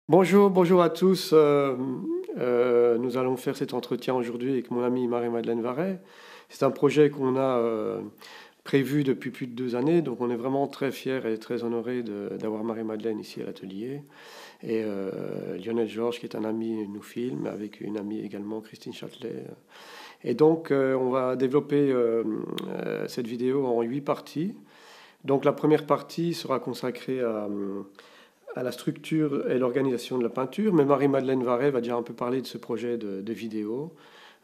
Bonjour à tous. Nous allons faire cet entretien aujourd'hui avec mon amie Marie-Madeleine Varret. C'est un projet qu'on a prévu depuis plus de 2 années, donc on est vraiment très fiers et très honorés d'avoir Marie-Madeleine ici à l'atelier. Et Lionel Georges, qui est un ami, nous filme, avec une amie également, Christine Châtelet. Et donc on va développer cette vidéo en 8 parties. Donc la première partie sera consacrée à la structure et l'organisation de la peinture, mais Marie-Madeleine Varret va déjà un peu parler de ce projet de vidéo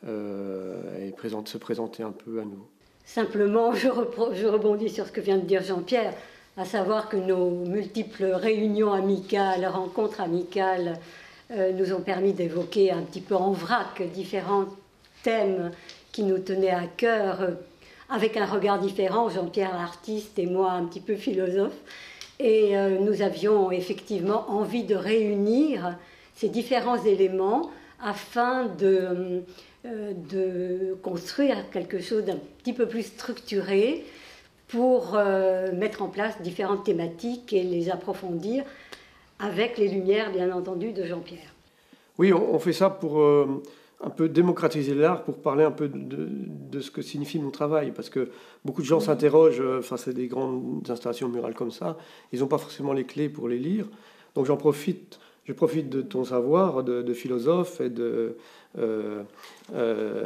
et se présenter un peu à nous. Simplement, je rebondis sur ce que vient de dire Jean-Pierre, à savoir que nos multiples réunions amicales, rencontres amicales, nous ont permis d'évoquer un petit peu en vrac différents thèmes qui nous tenaient à cœur, avec un regard différent, Jean-Pierre l'artiste et moi un petit peu philosophe. Et nous avions effectivement envie de réunir ces différents éléments afin de construire quelque chose d'un petit peu plus structuré pour mettre en place différentes thématiques et les approfondir avec les lumières, bien entendu, de Jean-Pierre. Oui, on fait ça pour un peu démocratiser l'art, pour parler un peu de ce que signifie mon travail, parce que beaucoup de gens s'interrogent face à des grandes installations murales comme ça, ils n'ont pas forcément les clés pour les lire, donc je profite de ton savoir de philosophe et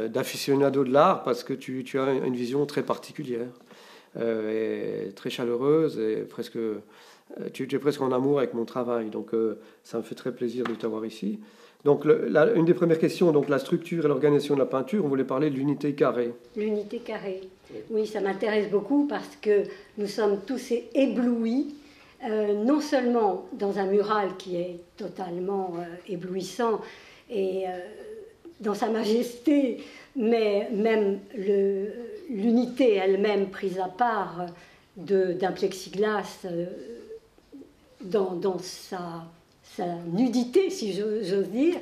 d'aficionado de l'art, parce que tu as une vision très particulière, et très chaleureuse, et presque, tu es presque en amour avec mon travail, donc ça me fait très plaisir de t'avoir ici. Donc, une des premières questions, donc la structure et l'organisation de la peinture, on voulait parler de l'unité carrée. L'unité carrée, oui, ça m'intéresse beaucoup parce que nous sommes tous éblouis, non seulement dans un mural qui est totalement éblouissant et dans sa majesté, mais même l'unité elle-même prise à part d'un plexiglas dans sa nudité, si j'ose dire,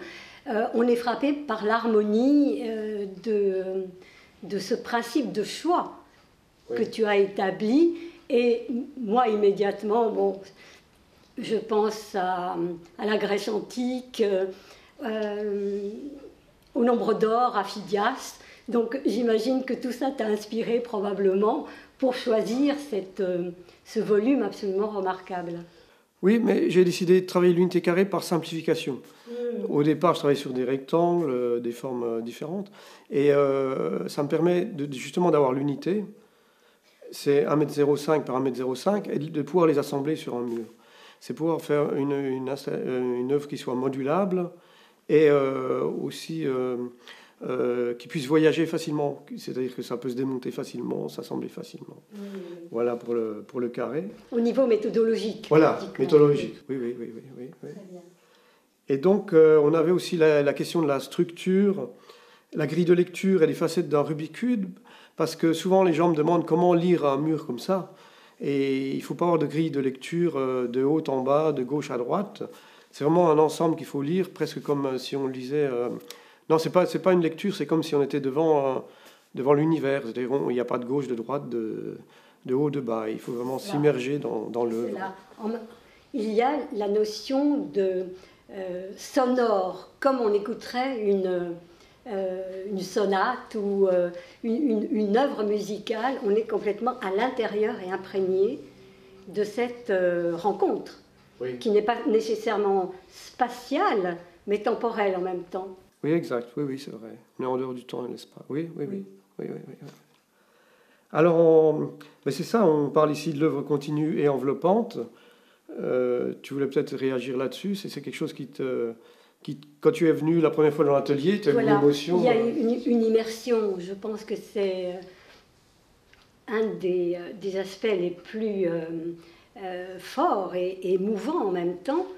on est frappé par l'harmonie de ce principe de choix que tu as établi. Et moi, immédiatement, bon, je pense à la Grèce antique, au nombre d'or, à Phidias. Donc j'imagine que tout ça t'a inspiré probablement pour choisir ce volume absolument remarquable. Oui, mais j'ai décidé de travailler l'unité carrée par simplification. Au départ, je travaillais sur des rectangles, des formes différentes. Et ça me permet justement d'avoir l'unité. C'est 1,05 m par 1,05 m et de pouvoir les assembler sur un mur. C'est pouvoir faire une œuvre qui soit modulable et aussi qui puisse voyager facilement. C'est-à-dire que ça peut se démonter facilement, s'assembler facilement. Voilà pour le carré. Au niveau méthodologique. Voilà, méthodologique. Oui. Très bien. Et donc, on avait aussi la question de la structure, la grille de lecture et les facettes d'un Rubik's Cube, parce que souvent les gens me demandent comment lire un mur comme ça. Et il ne faut pas avoir de grille de lecture de haut en bas, de gauche à droite. C'est vraiment un ensemble qu'il faut lire, presque comme si on lisait... Non, c'est pas une lecture, c'est comme si on était devant l'univers. C'est-à-dire il n'y a pas de gauche, de droite, de haut, de bas. Il faut vraiment s'immerger dans l'œuvre. Il y a la notion de sonore, comme on écouterait une sonate ou une œuvre musicale. On est complètement à l'intérieur et imprégné de cette rencontre, qui n'est pas nécessairement spatiale, mais temporelle en même temps. Oui, exact, oui, c'est vrai. On est en dehors du temps et de l'espace. Oui. Alors, c'est ça, on parle ici de l'œuvre continue et enveloppante. Tu voulais peut-être réagir là-dessus. C'est quelque chose qui, quand tu es venu la première fois dans l'atelier, tu as eu une émotion. Il y a une immersion. Je pense que c'est un des aspects les plus forts et émouvants en même temps.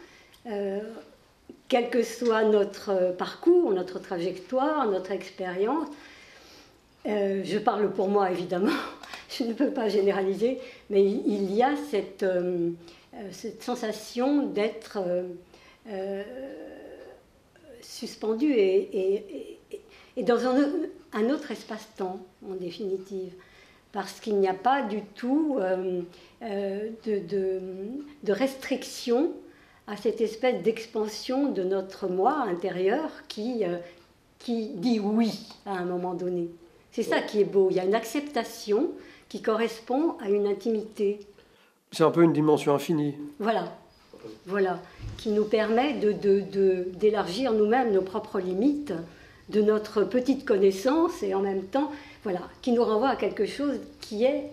Quel que soit notre parcours, notre trajectoire, notre expérience, je parle pour moi évidemment, je ne peux pas généraliser, mais il y a cette sensation d'être suspendu et dans un autre espace-temps en définitive, parce qu'il n'y a pas du tout de restriction à cette espèce d'expansion de notre moi intérieur qui dit oui à un moment donné. C'est ça qui est beau, il y a une acceptation qui correspond à une intimité. C'est un peu une dimension infinie. Voilà, qui nous permet d'élargir nous-mêmes nos propres limites, de notre petite connaissance, et en même temps, voilà, qui nous renvoie à quelque chose qui est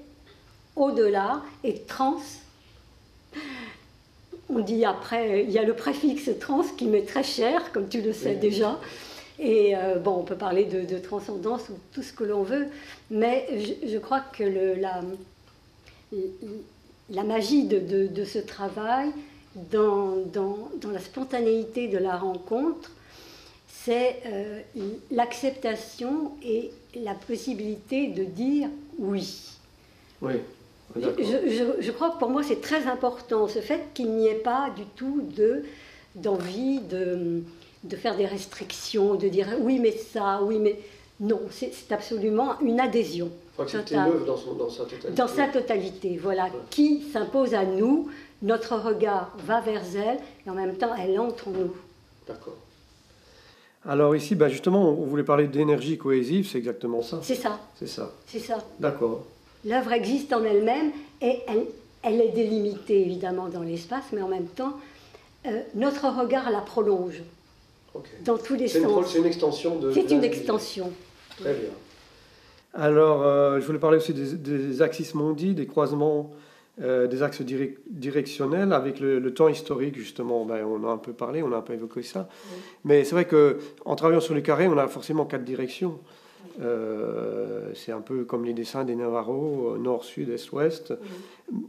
au-delà et trans. On dit après, il y a le préfixe trans qui m'est très cher, comme tu le sais déjà. Et bon, on peut parler de transcendance ou tout ce que l'on veut, mais je crois que la magie de ce travail, dans la spontanéité de la rencontre, c'est l'acceptation et la possibilité de dire oui. Oui. Je crois que pour moi c'est très important, ce fait qu'il n'y ait pas du tout d'envie de faire des restrictions, de dire oui mais ça, oui mais... Non, c'est absolument une adhésion. Il faut accepter l'œuvre dans sa totalité. Dans sa totalité, voilà, qui s'impose à nous, notre regard va vers elle, et en même temps elle entre en nous. D'accord. Alors ici, justement, on voulait parler d'énergie cohésive, c'est exactement ça. C'est ça. C'est ça. C'est ça. D'accord. L'œuvre existe en elle-même et elle est délimitée évidemment dans l'espace, mais en même temps, notre regard la prolonge. Okay. Dans tous les sens. C'est une extension de... C'est une extension. Très bien. Alors, je voulais parler aussi des axis mondii, des croisements, des axes directionnels avec le temps historique, justement. On a un peu parlé, on a un peu évoqué ça. Oui. Mais c'est vrai qu'en travaillant sur les carrés, on a forcément 4 directions. C'est un peu comme les dessins des Navarro, nord, sud, est, ouest,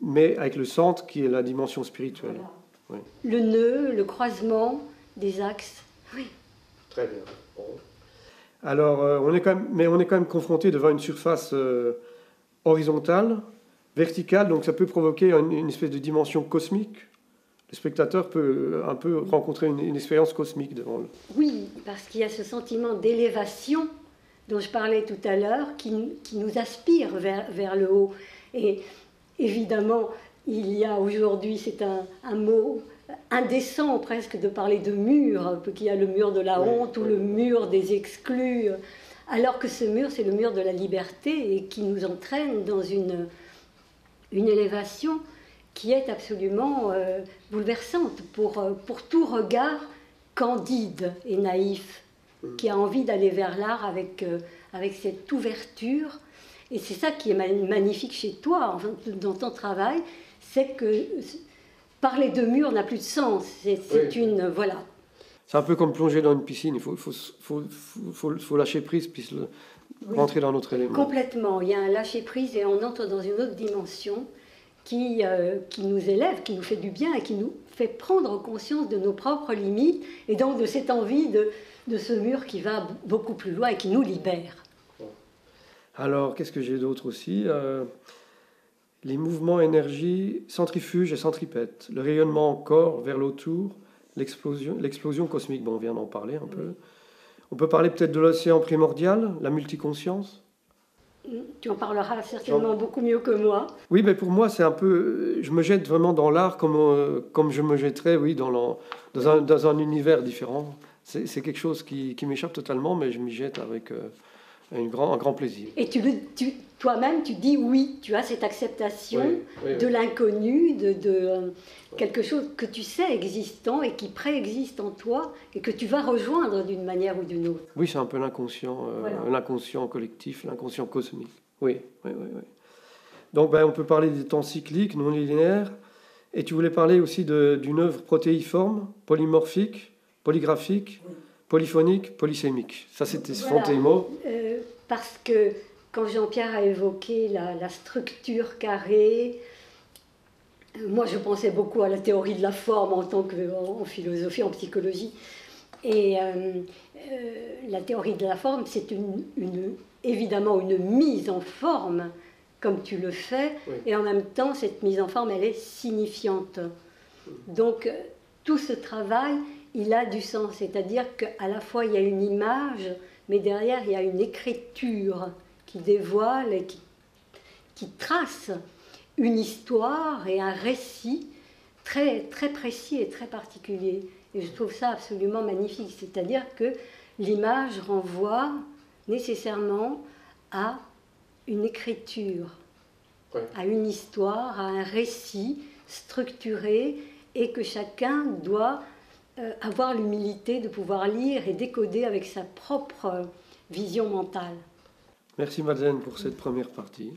mais avec le centre qui est la dimension spirituelle. Voilà. Oui. Le nœud, le croisement des axes. Oui. Très bien. Bon. Alors, on est quand même confronté devant une surface horizontale, verticale, donc ça peut provoquer une espèce de dimension cosmique. Le spectateur peut un peu rencontrer une expérience cosmique devant lui. Oui, parce qu'il y a ce sentiment d'élévation dont je parlais tout à l'heure, qui nous aspire vers le haut. Et évidemment, il y a aujourd'hui, c'est un mot indécent presque de parler de mur, qu'il y a le mur de la honte ou le mur des exclus, alors que ce mur, c'est le mur de la liberté et qui nous entraîne dans une élévation qui est absolument bouleversante pour tout regard candide et naïf, qui a envie d'aller vers l'art avec cette ouverture. Et c'est ça qui est magnifique chez toi, enfin, dans ton travail, c'est que parler de mur n'a plus de sens. C'est une... Voilà. C'est un peu comme plonger dans une piscine. Il faut lâcher prise, puis rentrer dans notre élément. Complètement. Il y a un lâcher prise et on entre dans une autre dimension qui nous élève, qui nous fait du bien et qui nous fait prendre conscience de nos propres limites et donc de cette envie de ce mur qui va beaucoup plus loin et qui nous libère. Alors, qu'est-ce que j'ai d'autre aussi ? Les mouvements énergie, centrifuge et centripète, le rayonnement corps vers l'autour, l'explosion cosmique, on vient d'en parler un peu. On peut parler peut-être de l'océan primordial, la multiconscience. Tu en parleras certainement beaucoup mieux que moi. Oui, mais pour moi, c'est un peu... Je me jette vraiment dans l'art comme je me jetterais dans un univers différent. C'est quelque chose qui m'échappe totalement, mais je m'y jette avec un grand plaisir. Et toi-même, tu dis oui, tu as cette acceptation de l'inconnu, de quelque chose que tu sais existant et qui préexiste en toi et que tu vas rejoindre d'une manière ou d'une autre. Oui, c'est un peu l'inconscient, l'inconscient collectif, l'inconscient cosmique. Oui. Donc, on peut parler des temps cycliques, non linéaires. Et tu voulais parler aussi d'une œuvre protéiforme, polymorphique, polygraphique, polyphonique, polysémique. Ça, c'était ce tes mots. Parce que quand Jean-Pierre a évoqué la structure carrée, moi je pensais beaucoup à la théorie de la forme en philosophie, en psychologie. Et la théorie de la forme, c'est évidemment une mise en forme, comme tu le fais, et en même temps, cette mise en forme, elle est signifiante. Donc, tout ce travail, il a du sens, c'est-à-dire qu'à la fois, il y a une image, mais derrière, il y a une écriture qui dévoile et qui trace une histoire et un récit très, très précis et très particulier. Et je trouve ça absolument magnifique. C'est-à-dire que l'image renvoie nécessairement à une écriture, à une histoire, à un récit structuré, et que chacun doit avoir l'humilité de pouvoir lire et décoder avec sa propre vision mentale. Merci Madeleine pour cette première partie.